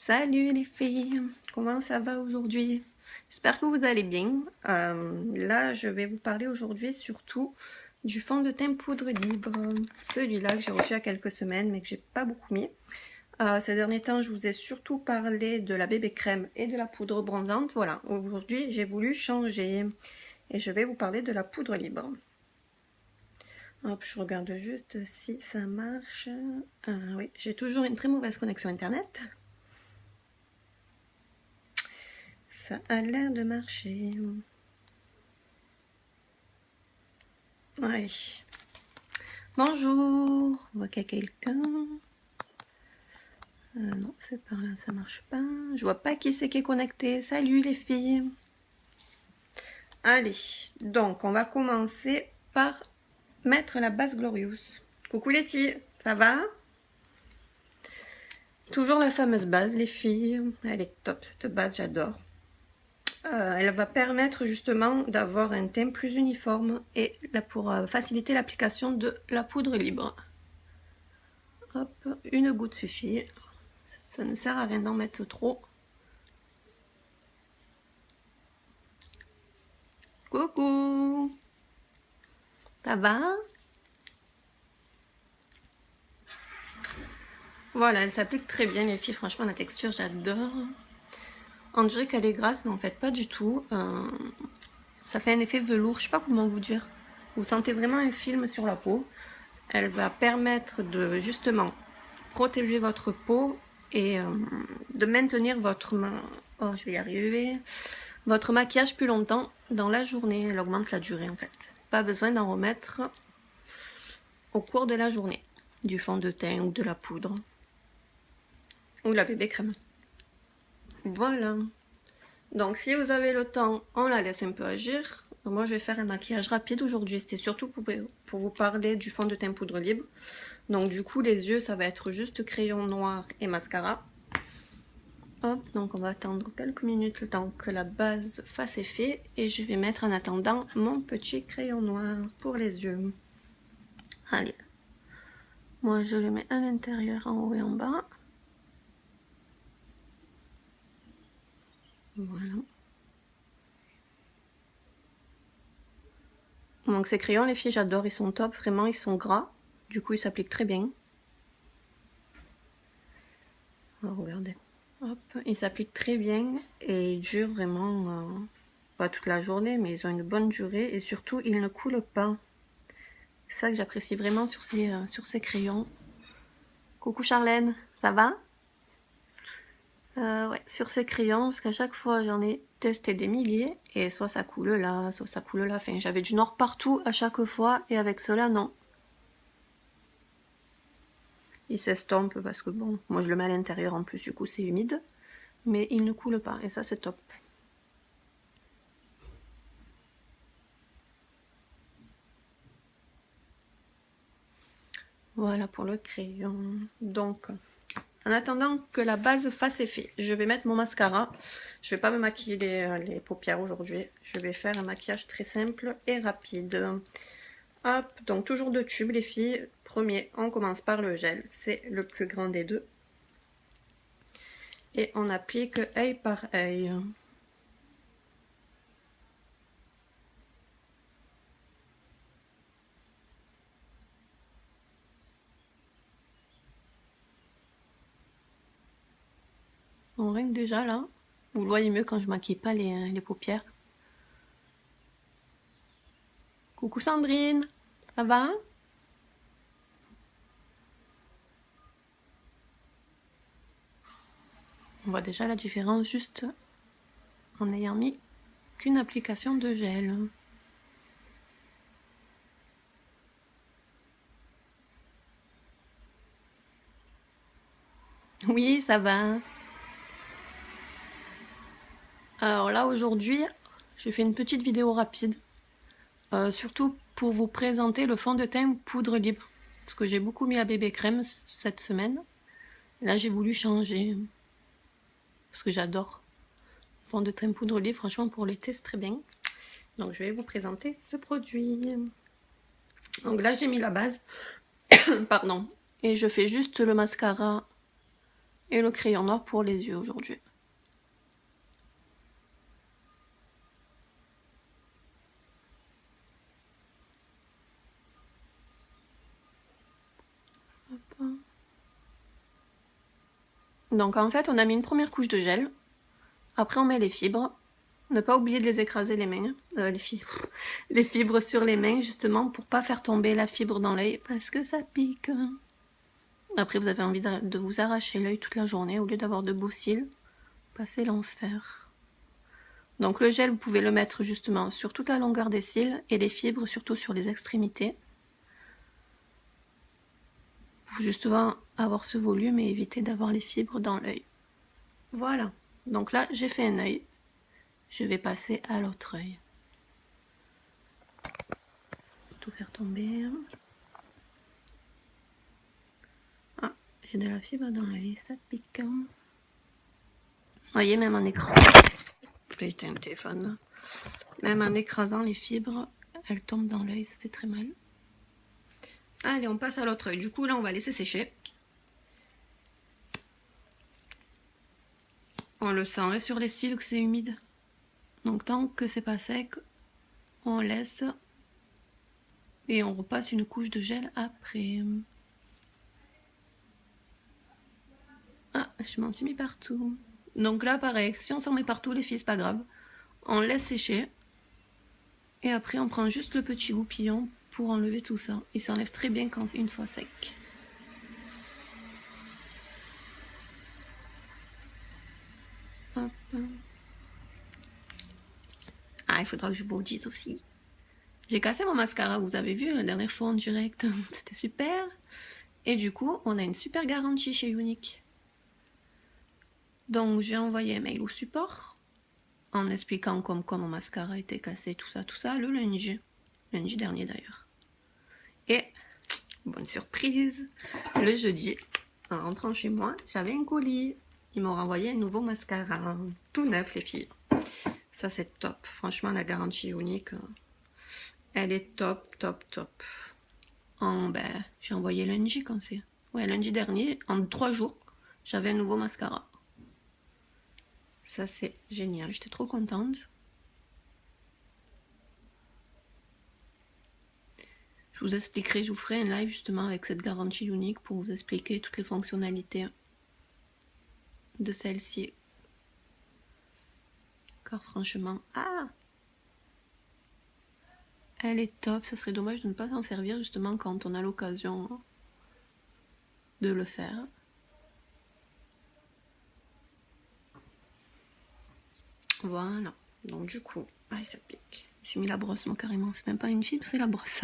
Salut les filles, comment ça va aujourd'hui? J'espère que vous allez bien. Là, je vais vous parler aujourd'hui surtout du fond de teint poudre libre. Celui-là que j'ai reçu il y a quelques semaines mais que j'ai pas beaucoup mis. Ces derniers temps, je vous ai surtout parlé de la bébé crème et de la poudre bronzante. Voilà, aujourd'hui, j'ai voulu changer et je vais vous parler de la poudre libre. Hop, je regarde juste si ça marche. Oui, j'ai toujours une très mauvaise connexion internet. Ça a l'air de marcher. Allez. Bonjour. On voit qu'il y a quelqu'un. Non, c'est par là, ça marche pas. Je vois pas qui c'est qui est connecté. Salut les filles. Allez, donc on va commencer par mettre la base Glorious. Coucou les filles, ça va? Toujours la fameuse base les filles. Elle est top cette base, j'adore. Elle va permettre justement d'avoir un teint plus uniforme et là pour faciliter l'application de la poudre libre. Hop, une goutte suffit. Ça ne sert à rien d'en mettre trop. Coucou! Ça va? Voilà, elle s'applique très bien les filles. Franchement, la texture, j'adore. On dirait qu'elle est grasse, mais en fait, pas du tout. Ça fait un effet velours, je sais pas comment vous dire. Vous sentez vraiment un film sur la peau. Elle va permettre de justement protéger votre peau et de maintenir votre oh, je vais y arriver. Votre maquillage plus longtemps dans la journée. Elle augmente la durée en fait. Pas besoin d'en remettre au cours de la journée. Du fond de teint ou de la poudre. Ou la bébé crème. Voilà. Donc si vous avez le temps, on la laisse un peu agir. Moi je vais faire un maquillage rapide aujourd'hui. C'était surtout pour vous parler du fond de teint poudre libre. Donc du coup les yeux ça va être juste crayon noir et mascara. Hop, donc on va attendre quelques minutes le temps que la base fasse effet. Et je vais mettre en attendant mon petit crayon noir pour les yeux. Allez. Moi je le mets à l'intérieur en haut et en bas. Voilà. Donc ces crayons les filles j'adore, ils sont top, vraiment ils sont gras. Du coup ils s'appliquent très bien. Oh, regardez. Hop, ils s'appliquent très bien et ils durent vraiment pas toute la journée mais ils ont une bonne durée et surtout ils ne coulent pas. C'est ça que j'apprécie vraiment sur ces crayons. Coucou Charlène, ça va? Ouais, sur ces crayons, parce qu'à chaque fois j'en ai testé des milliers, et soit ça coule là, soit ça coule là. Enfin, j'avais du noir partout à chaque fois, et avec cela, non. Il s'estompe parce que bon, moi je le mets à l'intérieur en plus, du coup c'est humide, mais il ne coule pas, et ça c'est top. Voilà pour le crayon. Donc, en attendant que la base fasse effet, je vais mettre mon mascara. Je vais pas me maquiller les paupières aujourd'hui. Je vais faire un maquillage très simple et rapide. Hop, donc toujours deux tubes les filles. Premier, on commence par le gel. C'est le plus grand des deux. Et on applique œil par œil. On règle déjà là. Vous le voyez mieux quand je maquille pas les paupières. Coucou Sandrine, ça va? On voit déjà la différence juste en n'ayant mis qu'une application de gel. Oui, ça va. Alors là, aujourd'hui, j'ai fait une petite vidéo rapide. Surtout pour vous présenter le fond de teint poudre libre. Parce que j'ai beaucoup mis à bébé crème cette semaine. Là, j'ai voulu changer. Parce que j'adore. Fond de teint poudre libre, franchement, pour l'été, c'est très bien. Donc, je vais vous présenter ce produit. Donc là, j'ai mis la base. Pardon. Et je fais juste le mascara Et le crayon noir pour les yeux aujourd'hui. Donc en fait, on a mis une première couche de gel. Après, on met les fibres. Ne pas oublier de les écraser les mains. Les fibres sur les mains, justement, pour pas faire tomber la fibre dans l'œil, parce que ça pique. Après, vous avez envie de vous arracher l'œil toute la journée, au lieu d'avoir de beaux cils. Passez l'enfer. Donc le gel, vous pouvez le mettre justement sur toute la longueur des cils, et les fibres surtout sur les extrémités. Pour justement avoir ce volume et éviter d'avoir les fibres dans l'œil. Voilà. Donc là, j'ai fait un œil. Je vais passer à l'autre œil. Tout faire tomber. Ah, j'ai de la fibre dans l'œil, ça pique. Vous voyez, même en écrasant. Putain, le téléphone. Même en écrasant les fibres, elles tombent dans l'œil, ça fait très mal. Allez, on passe à l'autre œil. Du coup, là, on va laisser sécher. On le sent sur les cils que c'est humide. Donc tant que c'est pas sec, on laisse et on repasse une couche de gel après. Ah, je m'en suis mis partout. Donc là, pareil, si on s'en met partout, les filles, c'est pas grave. On laisse sécher et après on prend juste le petit goupillon pour enlever tout ça. Il s'enlève très bien quand une fois sec. Hop. Ah, il faudra que je vous dise aussi. J'ai cassé mon mascara, vous avez vu la dernière fois en direct, c'était super. Et du coup, on a une super garantie chez Younique. Donc j'ai envoyé un mail au support en expliquant comme quoi mon mascara était cassé, tout ça, le lundi dernier d'ailleurs. Et, bonne surprise, le jeudi, en rentrant chez moi, j'avais un colis. Ils m'ont renvoyé un nouveau mascara, tout neuf les filles. Ça c'est top, franchement la garantie Younique, elle est top. J'ai envoyé lundi quand c'est. Ouais, lundi dernier, en 3 jours, j'avais un nouveau mascara. Ça c'est génial, j'étais trop contente. Je vous expliquerai, je vous ferai un live justement avec cette garantie Younique pour vous expliquer toutes les fonctionnalités de celle-ci. Car franchement, elle est top, ça serait dommage de ne pas s'en servir justement quand on a l'occasion de le faire. Voilà, donc du coup, ça pique. Je me suis mis la brosse, moi carrément, c'est même pas une fibre, c'est la brosse.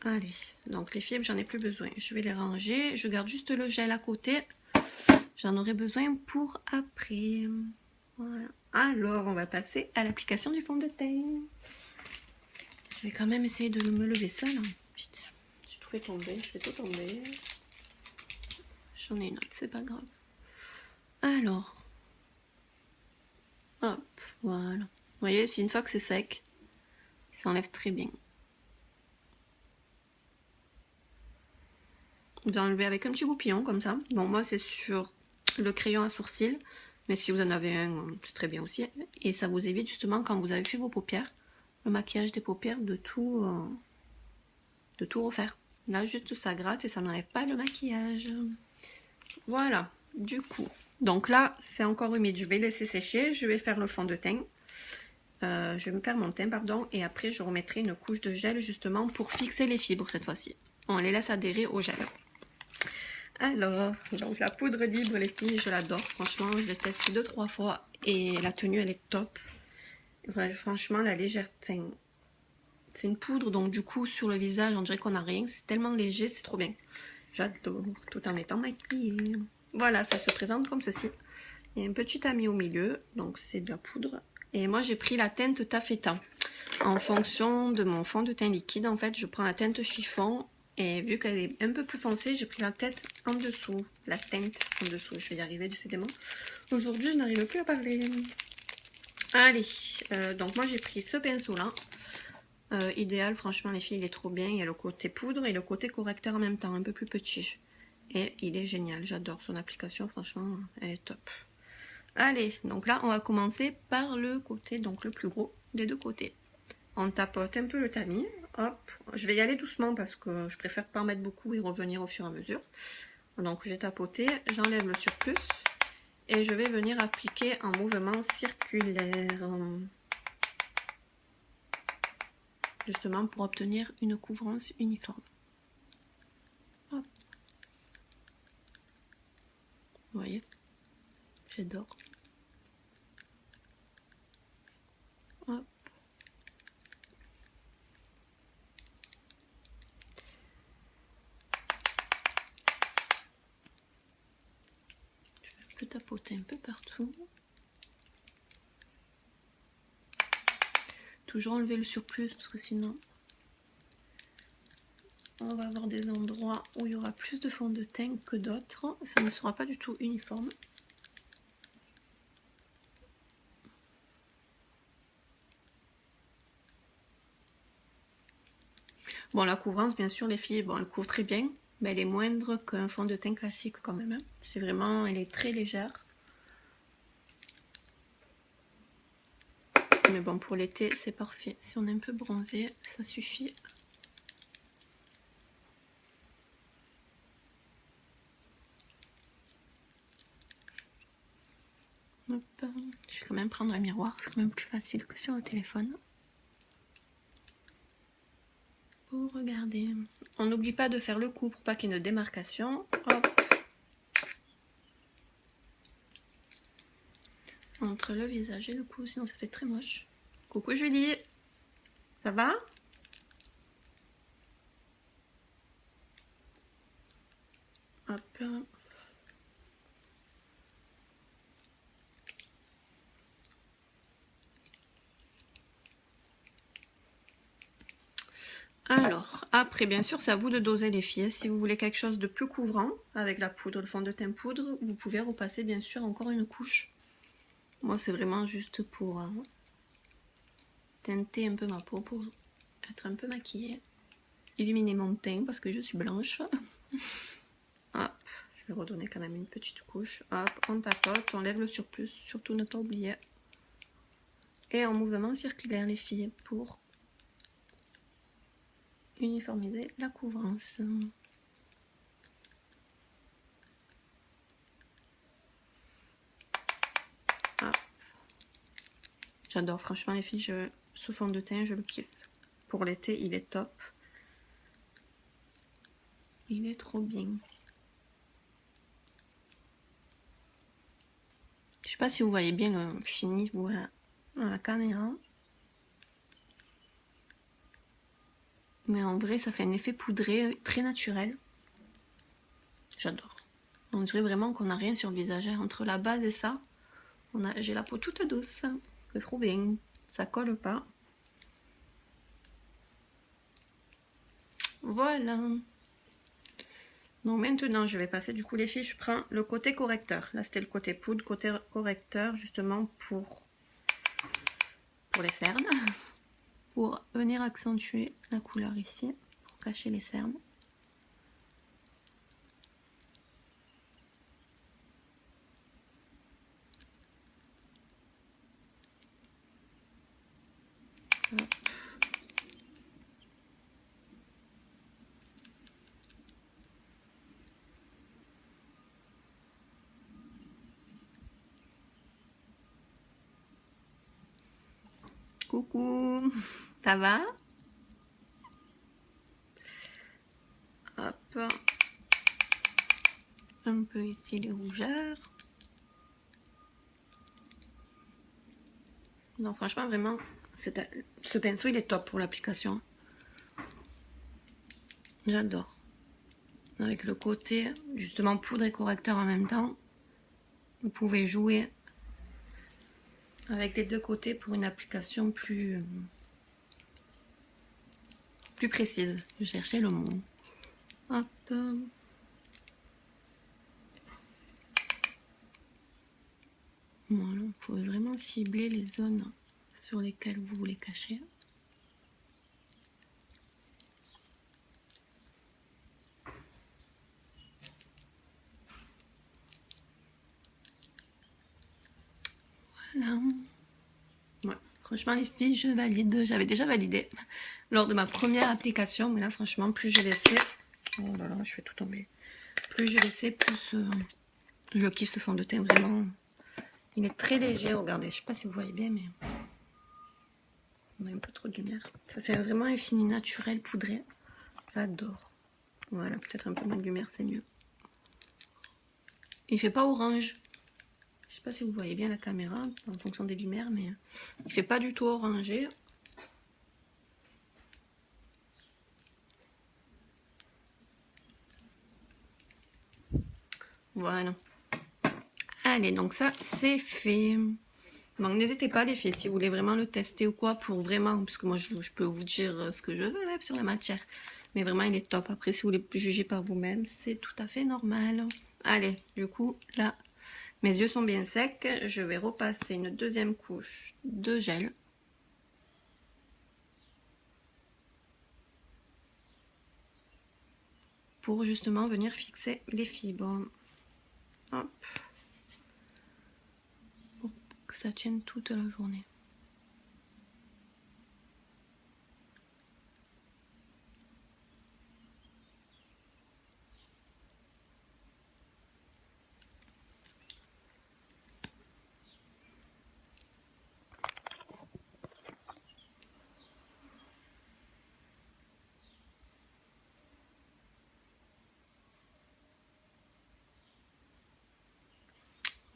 Allez, donc les fibres, j'en ai plus besoin. Je vais les ranger, je garde juste le gel à côté. J'en aurai besoin pour après. Voilà. Alors, on va passer à l'application du fond de teint. Je vais quand même essayer de me lever ça, là. Putain, j'ai tout fait tomber, je fais tout tomber. J'en ai une autre, c'est pas grave. Alors. Hop, voilà. Vous voyez, une fois que c'est sec, il s'enlève très bien. Vous enlevez avec un petit goupillon, comme ça. Bon, moi, c'est sur le crayon à sourcils. Mais si vous en avez un, c'est très bien aussi. Et ça vous évite justement, quand vous avez fait vos paupières, le maquillage des paupières, de tout refaire. Là, juste ça gratte et ça n'enlève pas le maquillage. Voilà, du coup. Donc là, c'est encore humide. Je vais laisser sécher. Je vais faire le fond de teint. Je vais me faire mon teint, pardon. Et après, je remettrai une couche de gel justement pour fixer les fibres cette fois-ci. On les laisse adhérer au gel. Alors, donc la poudre libre, les filles, je l'adore. Franchement, je l'ai testé 2-3 fois et la tenue, elle est top. Franchement, la légèreté, c'est une poudre, donc du coup, sur le visage, on dirait qu'on n'a rien. C'est tellement léger, c'est trop bien. J'adore, tout en étant maquillée. Voilà, ça se présente comme ceci. Il y a un petit tamis au milieu, donc c'est de la poudre. Et moi, j'ai pris la teinte taffeta. En fonction de mon fond de teint liquide, en fait, je prends la teinte chiffon. Et vu qu'elle est un peu plus foncée, j'ai pris la teinte en dessous. La teinte en dessous. Je vais y arriver, décidément. Aujourd'hui, je n'arrive plus à parler. Allez, donc moi j'ai pris ce pinceau-là. Idéal, franchement, les filles, il est trop bien. Il y a le côté poudre et le côté correcteur en même temps, un peu plus petit. Et il est génial, j'adore son application, franchement, elle est top. Allez, donc là, on va commencer par le côté, donc le plus gros des deux côtés. On tapote un peu le tamis, hop. Je vais y aller doucement parce que je préfère pas en mettre beaucoup et revenir au fur et à mesure. Donc j'ai tapoté, j'enlève le surplus et je vais venir appliquer un mouvement circulaire. Justement pour obtenir une couvrance uniforme. Hop. Vous voyez, j'adore. Hop. Je peux tapoter un peu partout. Toujours enlever le surplus parce que sinon on va avoir des endroits où il y aura plus de fond de teint que d'autres. Ça ne sera pas du tout uniforme. Bon, la couvrance, bien sûr, les filles, bon, elle couvre très bien, mais elle est moindre qu'un fond de teint classique quand même. Hein. C'est vraiment, elle est très légère. Mais bon, pour l'été, c'est parfait. Si on est un peu bronzé, ça suffit. Hop. Je vais quand même prendre un miroir, c'est quand même plus facile que sur le téléphone. Pour regarder. On n'oublie pas de faire le coup pour pas qu'il y ait une démarcation. Hop. Entre le visage et le cou, sinon ça fait très moche. Coucou Julie, ça va? Hop. Alors, après, bien sûr, c'est à vous de doser les filles. Si vous voulez quelque chose de plus couvrant, avec la poudre, le fond de teint poudre, vous pouvez repasser, bien sûr, encore une couche. Moi, c'est vraiment juste pour teinter un peu ma peau, pour être un peu maquillée. Illuminer mon teint, parce que je suis blanche. Hop, je vais redonner quand même une petite couche. Hop, on tapote, on lève le surplus, surtout ne pas oublier. Et en mouvement circulaire, les filles, pour uniformiser la couvrance. J'adore, franchement les filles, ce fond de teint, je le kiffe. Pour l'été, il est top. Il est trop bien. Je sais pas si vous voyez bien le fini, voilà, à la caméra. Mais en vrai, ça fait un effet poudré, très naturel. J'adore. On dirait vraiment qu'on n'a rien sur le visage. Hein. Entre la base et ça, j'ai la peau toute douce. C'est trop bien. Ça colle pas. Voilà. Donc maintenant, je vais passer du coup les filles, je prends le côté correcteur. Là, c'était le côté poudre, côté correcteur, justement pour les cernes. Pour venir accentuer la couleur ici, pour cacher les cernes. Hop. Coucou, ça va? Hop. Un peu ici les rougeurs. Non, franchement, vraiment, ce pinceau, il est top pour l'application. J'adore. Avec le côté, justement, poudre et correcteur en même temps. Vous pouvez jouer avec les deux côtés pour une application plus précise. Je cherchais le mot. Hop. Voilà, vous pouvez vraiment cibler les zones sur lesquelles vous voulez cacher. Voilà. Ouais, franchement les filles, je valide. J'avais déjà validé lors de ma première application, mais là franchement plus je laissais, oh là là je fais tout tomber, plus je laissais, plus je kiffe ce fond de teint vraiment. Il est très léger, regardez, je sais pas si vous voyez bien, mais on a un peu trop de lumière. Ça fait vraiment un fini naturel poudré, j'adore. Voilà, peut-être un peu moins de lumière, c'est mieux. Il fait pas orange. Je sais pas si vous voyez bien la caméra en fonction des lumières, mais il fait pas du tout orangé. Voilà. Allez, donc ça c'est fait. Donc n'hésitez pas les filles, si vous voulez vraiment le tester ou quoi, pour vraiment, parce que moi je peux vous dire ce que je veux même sur la matière. Mais vraiment il est top. Après si vous voulez juger par vous-même, c'est tout à fait normal. Allez, du coup là, mes yeux sont bien secs. Je vais repasser une deuxième couche de gel. Pour justement venir fixer les fibres. Hop. Pour que ça tienne toute la journée.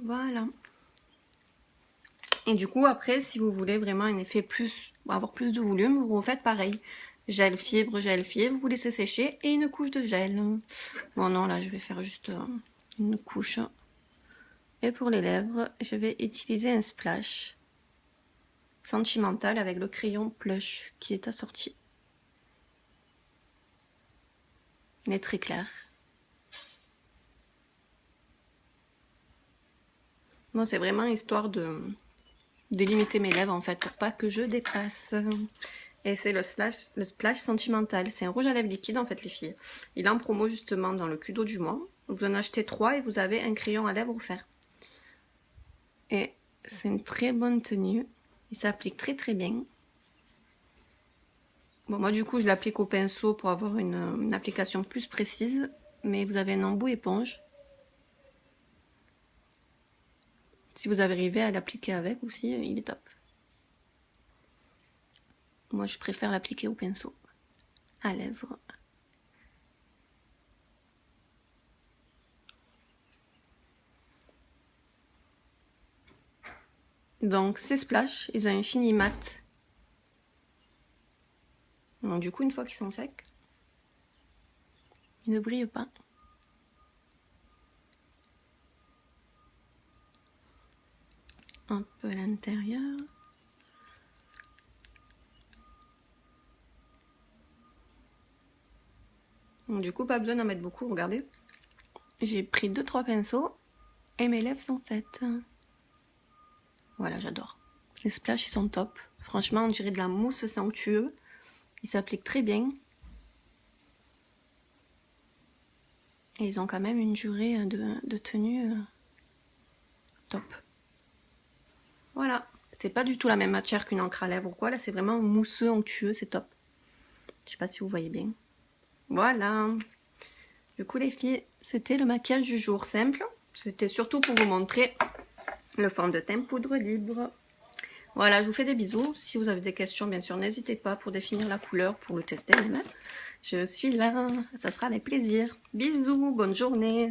Voilà. Et du coup, après, si vous voulez vraiment un effet plus, avoir plus de volume, vous faites pareil. Gel, fibre, vous laissez sécher et une couche de gel. Bon, non, là, je vais faire juste une couche. Et pour les lèvres, je vais utiliser un splash sentimental avec le crayon Plush qui est assorti. Il est très clair. Bon, c'est vraiment histoire de limiter mes lèvres en fait, pour pas que je dépasse. Et c'est le splash sentimental. C'est un rouge à lèvres liquide en fait les filles. Il est en promo justement dans le Kudo du mois. Vous en achetez 3 et vous avez un crayon à lèvres offert. Et c'est une très bonne tenue. Il s'applique très très bien. Bon, moi du coup je l'applique au pinceau pour avoir une application plus précise. Mais vous avez un embout éponge. Si vous arrivez à l'appliquer avec aussi, il est top. Moi je préfère l'appliquer au pinceau, à lèvres. Donc ces splash, ils ont un fini mat. Donc du coup une fois qu'ils sont secs, ils ne brillent pas. Un peu à l'intérieur. Donc du coup pas besoin d'en mettre beaucoup, regardez. J'ai pris 2-3 pinceaux et mes lèvres sont faites. Voilà, j'adore. Les splash ils sont top. Franchement on dirait de la mousse somptueux. Ils s'appliquent très bien. Et ils ont quand même une durée de tenue top. Voilà. C'est pas du tout la même matière qu'une encre à lèvres ou quoi. Là c'est vraiment mousseux, onctueux, c'est top. Je sais pas si vous voyez bien. Voilà. Du coup les filles, c'était le maquillage du jour simple. C'était surtout pour vous montrer le fond de teint poudre libre. Voilà, je vous fais des bisous. Si vous avez des questions, bien sûr, n'hésitez pas pour définir la couleur, pour le tester même. Je suis là, ça sera avec plaisir. Bisous, bonne journée.